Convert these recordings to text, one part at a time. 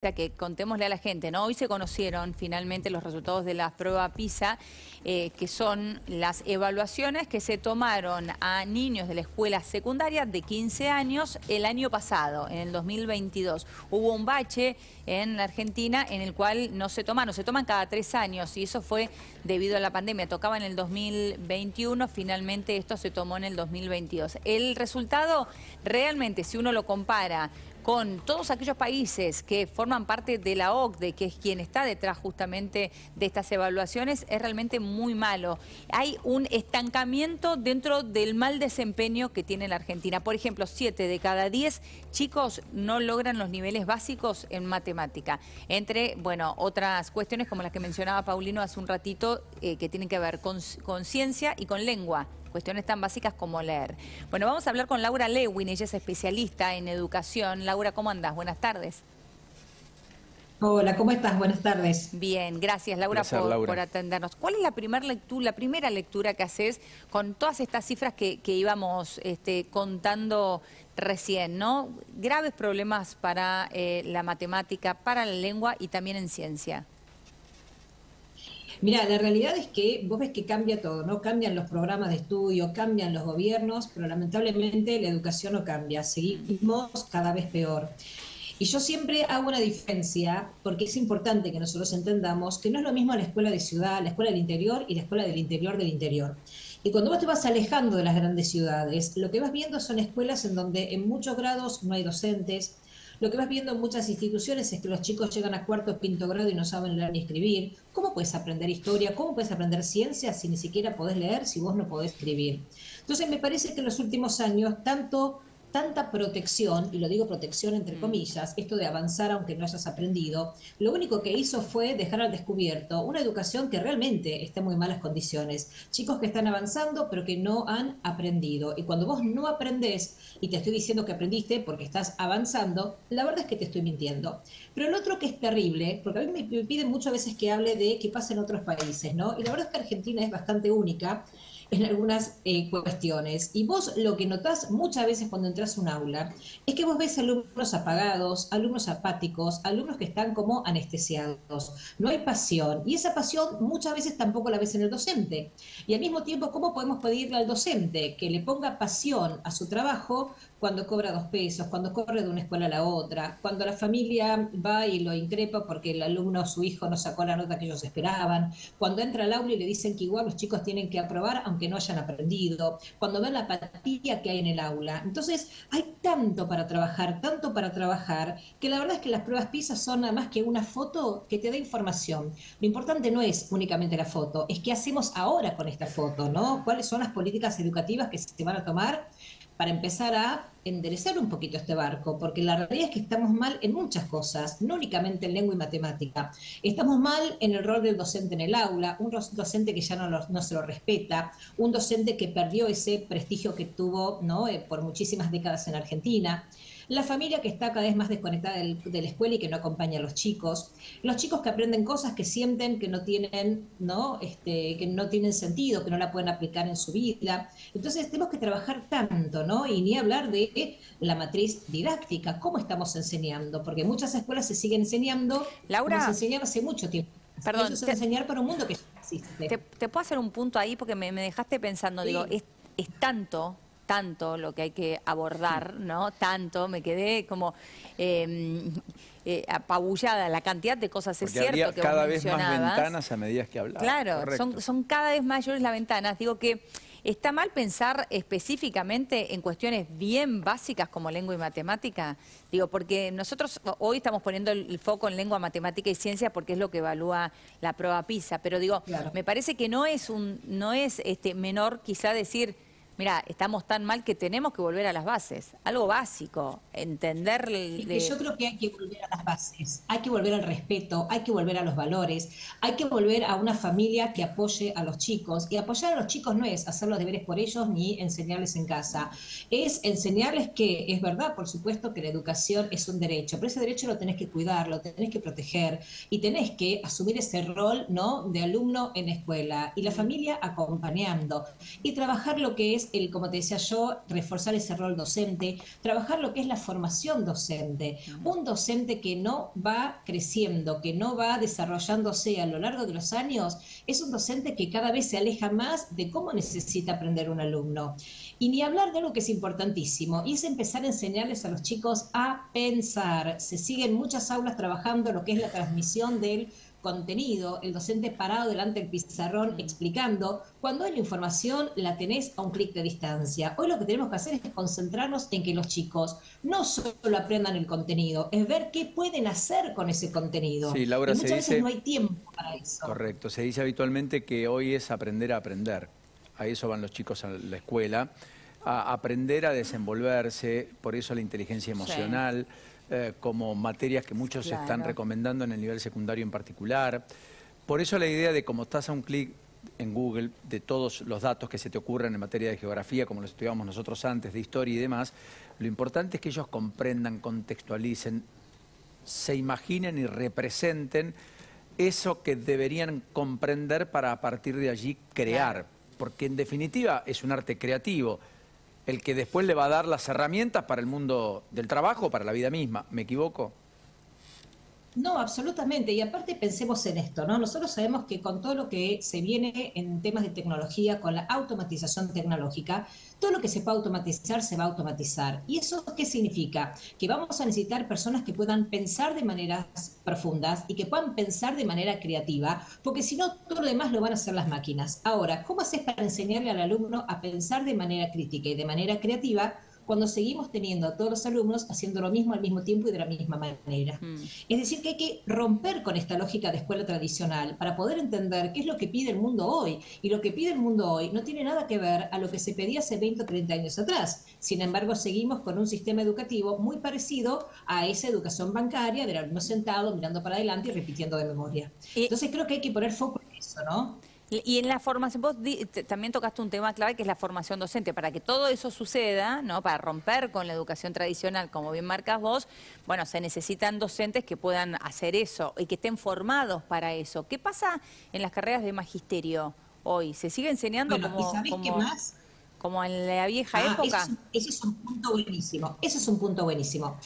Que contémosle a la gente, ¿no? Hoy se conocieron finalmente los resultados de la prueba PISA, que son las evaluaciones que se tomaron a niños de la escuela secundaria de 15 años el año pasado, en el 2022. Hubo un bache en la Argentina en el cual no se toman, se toman cada 3 años y eso fue debido a la pandemia. Tocaba en el 2021, finalmente esto se tomó en el 2022. El resultado realmente, si uno lo compara con todos aquellos países que forman parte de la OCDE, que es quien está detrás justamente de estas evaluaciones, es realmente muy malo. Hay un estancamiento dentro del mal desempeño que tiene la Argentina. Por ejemplo, 7 de cada 10 chicos no logran los niveles básicos en matemática. Entre, bueno, otras cuestiones como las que mencionaba Paulino hace un ratito, que tienen que ver con ciencia y con lengua. Cuestiones tan básicas como leer. Bueno, vamos a hablar con Laura Lewin, ella es especialista en educación. Laura, ¿cómo andás? Buenas tardes. Hola, ¿cómo estás? Buenas tardes. Bien, gracias Laura, por atendernos. ¿Cuál es la primera lectura que haces con todas estas cifras que íbamos contando recién, ¿no? Graves problemas para la matemática, para la lengua y también en ciencia. Mira, la realidad es que vos ves que cambia todo, ¿no? Cambian los programas de estudio, cambian los gobiernos, pero lamentablemente la educación no cambia, seguimos cada vez peor. Y yo siempre hago una diferencia, porque es importante que nosotros entendamos que no es lo mismo la escuela de ciudad, la escuela del interior y la escuela del interior del interior. Y cuando vos te vas alejando de las grandes ciudades, lo que vas viendo son escuelas en donde en muchos grados no hay docentes. Lo que vas viendo en muchas instituciones es que los chicos llegan a cuarto o quinto grado y no saben leer ni escribir. ¿Cómo puedes aprender historia? ¿Cómo puedes aprender ciencia si ni siquiera podés leer, si vos no podés escribir? Entonces me parece que en los últimos años tanta protección, y lo digo protección entre comillas, esto de avanzar aunque no hayas aprendido, lo único que hizo fue dejar al descubierto una educación que realmente está en muy malas condiciones. Chicos que están avanzando pero que no han aprendido. Y cuando vos no aprendés, y te estoy diciendo que aprendiste porque estás avanzando, la verdad es que te estoy mintiendo. Pero lo otro que es terrible, porque a mí me piden muchas veces que hable de qué pasa en otros países, ¿no? Y la verdad es que Argentina es bastante única en algunas cuestiones. Y vos lo que notás muchas veces cuando entras a un aula es que vos ves alumnos apagados, alumnos apáticos, alumnos que están como anestesiados. No hay pasión. Y esa pasión muchas veces tampoco la ves en el docente. Y al mismo tiempo, ¿cómo podemos pedirle al docente que le ponga pasión a su trabajo cuando cobra 2 pesos, cuando corre de una escuela a la otra, cuando la familia va y lo increpa porque el alumno, su hijo, no sacó la nota que ellos esperaban, cuando entra al aula y le dicen que igual los chicos tienen que aprobar aunque no hayan aprendido, cuando ven la apatía que hay en el aula? Entonces hay tanto para trabajar, que la verdad es que las pruebas PISA son nada más que una foto que te da información. Lo importante no es únicamente la foto, es qué hacemos ahora con esta foto, ¿no? ¿Cuáles son las políticas educativas que se van a tomar para empezar a enderezar un poquito este barco? Porque la realidad es que estamos mal en muchas cosas, no únicamente en lengua y matemática. Estamos mal en el rol del docente en el aula, un docente que ya no se lo respeta, un docente que perdió ese prestigio que tuvo, ¿no? Por muchísimas décadas en Argentina. La familia que está cada vez más desconectada de la escuela y que no acompaña a los chicos que aprenden cosas que sienten que no tienen, ¿no? Que no tienen sentido, que no la pueden aplicar en su vida. Entonces tenemos que trabajar tanto, ¿no? Y ni hablar de la matriz didáctica, cómo estamos enseñando, porque muchas escuelas se siguen enseñando como se Laura, enseñaba hace mucho tiempo. perdón, Eso es enseñar para un mundo que ya existe. te puedo hacer un punto ahí porque me dejaste pensando, digo, Sí. es tanto lo que hay que abordar, ¿no? Tanto, me quedé como apabullada la cantidad de cosas, Porque es cierto que vos cada vez más mencionabas. ventanas a medida que hablabas. Claro, Correcto. son cada vez mayores las ventanas. Digo que está mal pensar específicamente en cuestiones bien básicas como lengua y matemática. Digo, porque nosotros hoy estamos poniendo el foco en lengua, matemática y ciencia porque es lo que evalúa la prueba PISA. Pero digo, Claro. me parece que no es menor quizá decir, mira, estamos tan mal que tenemos que volver a las bases. Algo básico, entender... Es que yo creo que hay que volver a las bases, hay que volver al respeto, hay que volver a los valores, hay que volver a una familia que apoye a los chicos. Y apoyar a los chicos no es hacer los deberes por ellos ni enseñarles en casa, es enseñarles que es verdad, por supuesto, que la educación es un derecho, pero ese derecho lo tenés que cuidar, lo tenés que proteger y tenés que asumir ese rol, ¿no?, de alumno en escuela y la familia acompañando y trabajar lo que es como te decía yo, reforzar ese rol docente, trabajar lo que es la formación docente. Un docente que no va creciendo, que no va desarrollándose a lo largo de los años, es un docente que cada vez se aleja más de cómo necesita aprender un alumno. Y ni hablar de algo que es importantísimo, y es empezar a enseñarles a los chicos a pensar. Se siguen muchas aulas trabajando lo que es la transmisión del contenido, el docente parado delante del pizarrón explicando, cuando hay la información la tenés a un clic de distancia. Hoy lo que tenemos que hacer es concentrarnos en que los chicos no solo aprendan el contenido, es ver qué pueden hacer con ese contenido. Sí, Laura, y muchas veces no hay tiempo para eso. Correcto, se dice habitualmente que hoy es aprender a aprender. A eso van los chicos a la escuela, a aprender a desenvolverse, por eso la inteligencia emocional, como materias que muchos están recomendando en el nivel secundario en particular. Por eso la idea de, como estás a un clic en Google, de todos los datos que se te ocurren en materia de geografía, como los estudiábamos nosotros antes, de historia y demás, lo importante es que ellos comprendan, contextualicen, se imaginen y representen eso que deberían comprender para a partir de allí crear. Porque en definitiva es un arte creativo, el que después le va a dar las herramientas para el mundo del trabajo, para la vida misma. ¿Me equivoco? No, absolutamente. Y aparte pensemos en esto, ¿no? Nosotros sabemos que con todo lo que se viene en temas de tecnología, con la automatización tecnológica, todo lo que se pueda automatizar se va a automatizar. ¿Y eso qué significa? Que vamos a necesitar personas que puedan pensar de maneras profundas y que puedan pensar de manera creativa, porque si no, todo lo demás lo van a hacer las máquinas. Ahora, ¿cómo haces para enseñarle al alumno a pensar de manera crítica y de manera creativa cuando seguimos teniendo a todos los alumnos haciendo lo mismo al mismo tiempo y de la misma manera? Es decir, que hay que romper con esta lógica de escuela tradicional para poder entender qué es lo que pide el mundo hoy. Y lo que pide el mundo hoy no tiene nada que ver a lo que se pedía hace 20 o 30 años atrás. Sin embargo, seguimos con un sistema educativo muy parecido a esa educación bancaria del alumno sentado, mirando para adelante y repitiendo de memoria. Entonces creo que hay que poner foco en eso, ¿no? Y en la formación, vos también tocaste un tema clave que es la formación docente. Para que todo eso suceda, ¿no? Para romper con la educación tradicional, como bien marcas vos, bueno, se necesitan docentes que puedan hacer eso y que estén formados para eso. ¿Qué pasa en las carreras de magisterio hoy? ¿Se sigue enseñando como en la vieja época? Ese es un punto buenísimo. Ese es un punto buenísimo.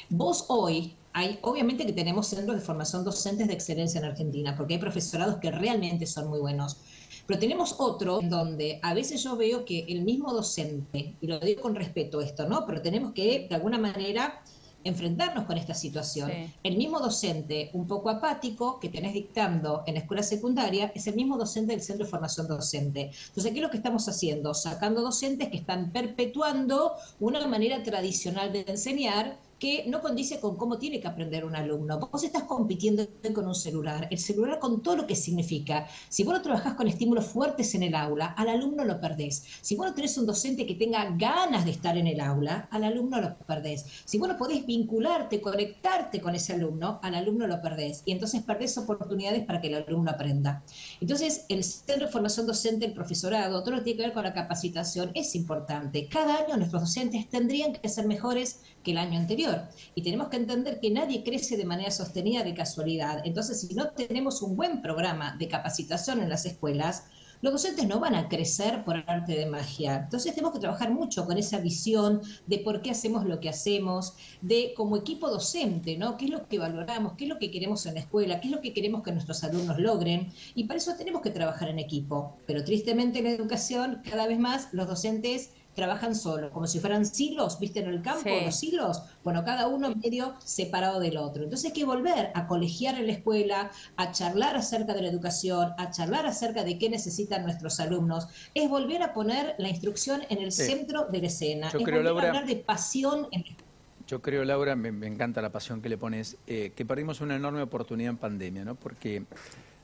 Vos hoy, obviamente que tenemos centros de formación docentes de excelencia en Argentina, porque hay profesorados que realmente son muy buenos. Pero tenemos otro en donde a veces yo veo que el mismo docente, y lo digo con respeto esto, ¿no? Pero tenemos que, de alguna manera, enfrentarnos con esta situación. Sí. El mismo docente, un poco apático, que tenés dictando en la escuela secundaria, es el mismo docente del centro de formación docente. Entonces, ¿qué es lo que estamos haciendo? Sacando docentes que están perpetuando una manera tradicional de enseñar que no condice con cómo tiene que aprender un alumno. Vos estás compitiendo con un celular, el celular con todo lo que significa. Si vos no trabajás con estímulos fuertes en el aula, al alumno lo perdés. Si vos no tenés un docente que tenga ganas de estar en el aula, al alumno lo perdés. Si vos no podés vincularte, conectarte con ese alumno, al alumno lo perdés. Y entonces perdés oportunidades para que el alumno aprenda. Entonces, el centro de formación docente, el profesorado, todo lo que tiene que ver con la capacitación es importante. Cada año nuestros docentes tendrían que ser mejores que el año anterior. Y tenemos que entender que nadie crece de manera sostenida de casualidad. Entonces, si no tenemos un buen programa de capacitación en las escuelas, los docentes no van a crecer por arte de magia. Entonces tenemos que trabajar mucho con esa visión de por qué hacemos lo que hacemos, de como equipo docente, ¿no? ¿Qué es lo que valoramos? ¿Qué es lo que queremos en la escuela? ¿Qué es lo que queremos que nuestros alumnos logren? Y para eso tenemos que trabajar en equipo. Pero tristemente en la educación, cada vez más los docentes trabajan solos, como si fueran silos, ¿viste? En el campo, sí. Los silos, bueno, cada uno medio separado del otro. Entonces hay que volver a colegiar en la escuela, a charlar acerca de la educación, a charlar acerca de qué necesitan nuestros alumnos. Es volver a poner la instrucción en el centro de la escena. Es volver a hablar de pasión en la escuela. Yo creo, Laura, me encanta la pasión que le pones, que perdimos una enorme oportunidad en pandemia, ¿no? Porque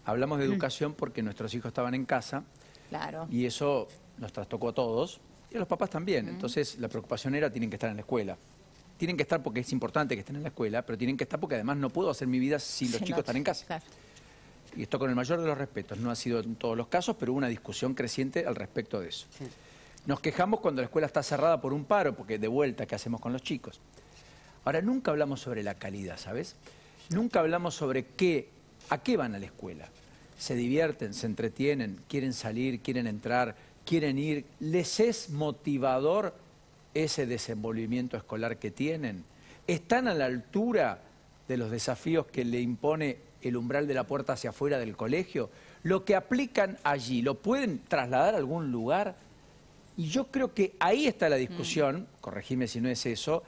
hablamos de educación porque nuestros hijos estaban en casa, claro. Y eso nos trastocó a todos. Y a los papás también. Entonces la preocupación era, tienen que estar en la escuela. Tienen que estar porque es importante que estén en la escuela, pero tienen que estar porque además no puedo hacer mi vida si los chicos están en casa. Claro. Y esto con el mayor de los respetos. No ha sido en todos los casos, pero hubo una discusión creciente al respecto de eso. Sí. Nos quejamos cuando la escuela está cerrada por un paro, porque de vuelta, ¿qué hacemos con los chicos? Ahora, nunca hablamos sobre la calidad, ¿sabes? Nunca hablamos sobre a qué van a la escuela. Se divierten, se entretienen, quieren salir, quieren entrar, quieren ir, ¿les es motivador ese desenvolvimiento escolar que tienen? ¿Están a la altura de los desafíos que le impone el umbral de la puerta hacia afuera del colegio? ¿Lo que aplican allí, lo pueden trasladar a algún lugar? Y yo creo que ahí está la discusión, corregime si no es eso,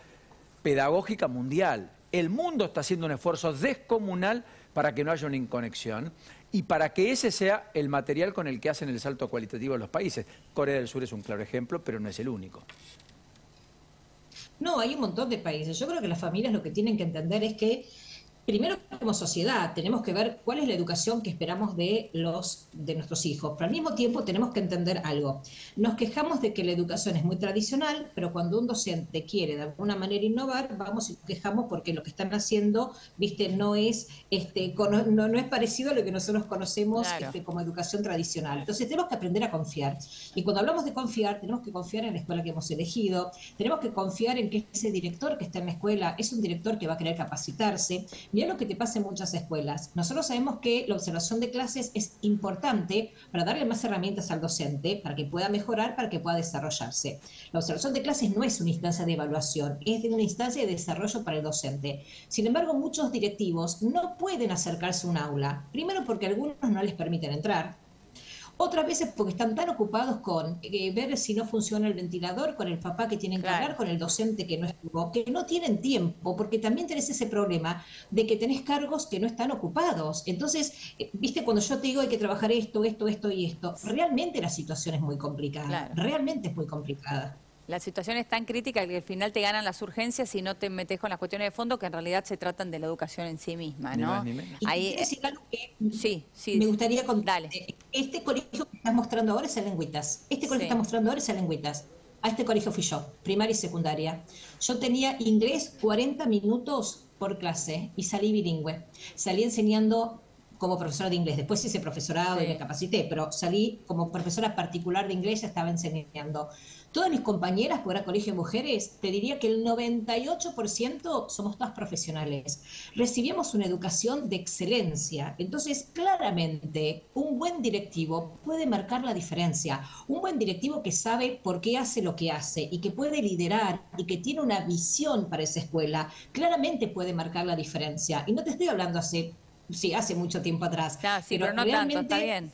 pedagógica mundial. El mundo está haciendo un esfuerzo descomunal para que no haya una inconexión y para que ese sea el material con el que hacen el salto cualitativo de los países. Corea del Sur es un claro ejemplo, pero no es el único. No, hay un montón de países. Yo creo que las familias lo que tienen que entender es que, primero, como sociedad, tenemos que ver cuál es la educación que esperamos de nuestros hijos. Pero al mismo tiempo tenemos que entender algo. Nos quejamos de que la educación es muy tradicional, pero cuando un docente quiere de alguna manera innovar, vamos y nos quejamos porque lo que están haciendo, viste, no es parecido a lo que nosotros conocemos, claro, como educación tradicional. Entonces tenemos que aprender a confiar. Y cuando hablamos de confiar, tenemos que confiar en la escuela que hemos elegido, tenemos que confiar en que ese director que está en la escuela es un director que va a querer capacitarse. Mirá lo que te pasa en muchas escuelas. Nosotros sabemos que la observación de clases es importante para darle más herramientas al docente, para que pueda mejorar, para que pueda desarrollarse. La observación de clases no es una instancia de evaluación, es una instancia de desarrollo para el docente. Sin embargo, muchos directivos no pueden acercarse a un aula. Primero porque algunos no les permiten entrar. Otras veces porque están tan ocupados con ver si no funciona el ventilador, con el papá que tienen que hablar, con el docente que no estuvo, que no tienen tiempo, porque también tenés ese problema de que tenés cargos que no están ocupados. Entonces, viste, cuando yo te digo hay que trabajar esto y esto, realmente la situación es muy complicada, realmente es muy complicada. La situación es tan crítica que al final te ganan las urgencias y no te metes con las cuestiones de fondo que en realidad se tratan de la educación en sí misma, ¿no? Ni más ni menos. Y ahí decir algo que sí, me gustaría contar. Dale. Este colegio que estás mostrando ahora es el Lengüitas. Este colegio que estás mostrando ahora es el Lengüitas. A este colegio fui yo, primaria y secundaria. Yo tenía inglés 40 minutos por clase y salí bilingüe. Salí enseñando como profesora de inglés. Después hice profesorado y me capacité, pero salí como profesora particular de inglés, ya estaba enseñando. Todas mis compañeras, por el colegio de mujeres, te diría que el 98% somos todas profesionales. Recibimos una educación de excelencia. Entonces, claramente, un buen directivo puede marcar la diferencia. Un buen directivo que sabe por qué hace lo que hace y que puede liderar y que tiene una visión para esa escuela, claramente puede marcar la diferencia. Y no te estoy hablando hace mucho tiempo atrás. Pero no tanto, está bien.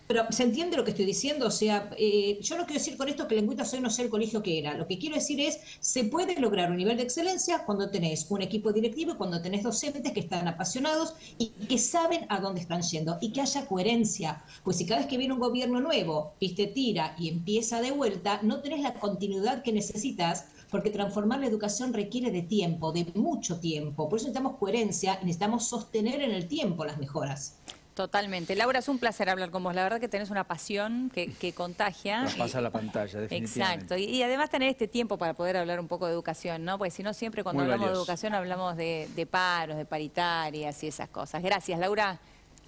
Pero se entiende lo que estoy diciendo, o sea, yo no quiero decir con esto que Lengüitas hoy no sea el colegio que era. Lo que quiero decir es, se puede lograr un nivel de excelencia cuando tenés un equipo directivo y cuando tenés docentes que están apasionados y que saben a dónde están yendo y que haya coherencia. Pues si cada vez que viene un gobierno nuevo, viste, tira y empieza de vuelta, no tenés la continuidad que necesitas, porque transformar la educación requiere de tiempo, de mucho tiempo. Por eso necesitamos coherencia y necesitamos sostener en el tiempo las mejoras. Totalmente. Laura, es un placer hablar con vos. La verdad que tenés una pasión que contagia. Nos pasa la pantalla, definitivamente. Exacto. Y además tener este tiempo para poder hablar un poco de educación, ¿no? Porque si no, siempre cuando hablamos de educación hablamos de paros, de paritarias y esas cosas. Gracias, Laura.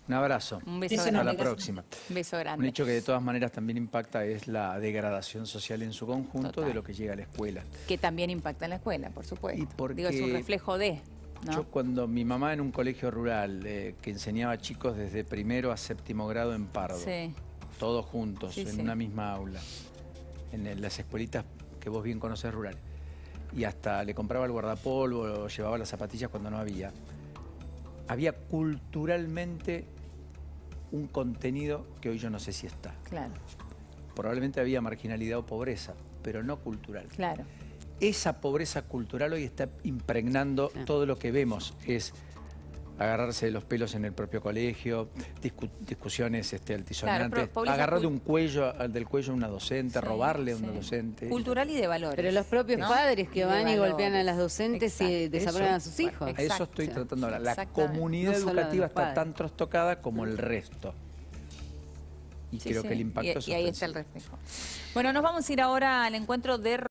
Un abrazo. Un beso grande. Hasta la próxima. Un beso grande. Un hecho que de todas maneras también impacta es la degradación social en su conjunto de lo que llega a la escuela. Que también impacta en la escuela, por supuesto. Y porque digo, es un reflejo de... ¿no? Yo cuando mi mamá en un colegio rural que enseñaba chicos desde primero a séptimo grado en Pardo, todos juntos, en una misma aula, en las escuelitas que vos bien conocés rurales, y hasta le compraba el guardapolvo o llevaba las zapatillas cuando no había culturalmente un contenido que hoy yo no sé si está. Claro. Probablemente había marginalidad o pobreza, pero no cultural. Claro. Esa pobreza cultural hoy está impregnando todo lo que vemos. Es agarrarse de los pelos en el propio colegio, discusiones altisonantes, agarrar del cuello a una docente, robarle a una docente. Cultural y de valores. Pero los propios padres que van y golpean a las docentes y desaprueban a sus hijos. A eso estoy tratando de hablar. La comunidad educativa está tan trastocada como el resto. Y creo que el impacto es y ahí está el reflejo. Bueno, nos vamos a ir ahora al encuentro de...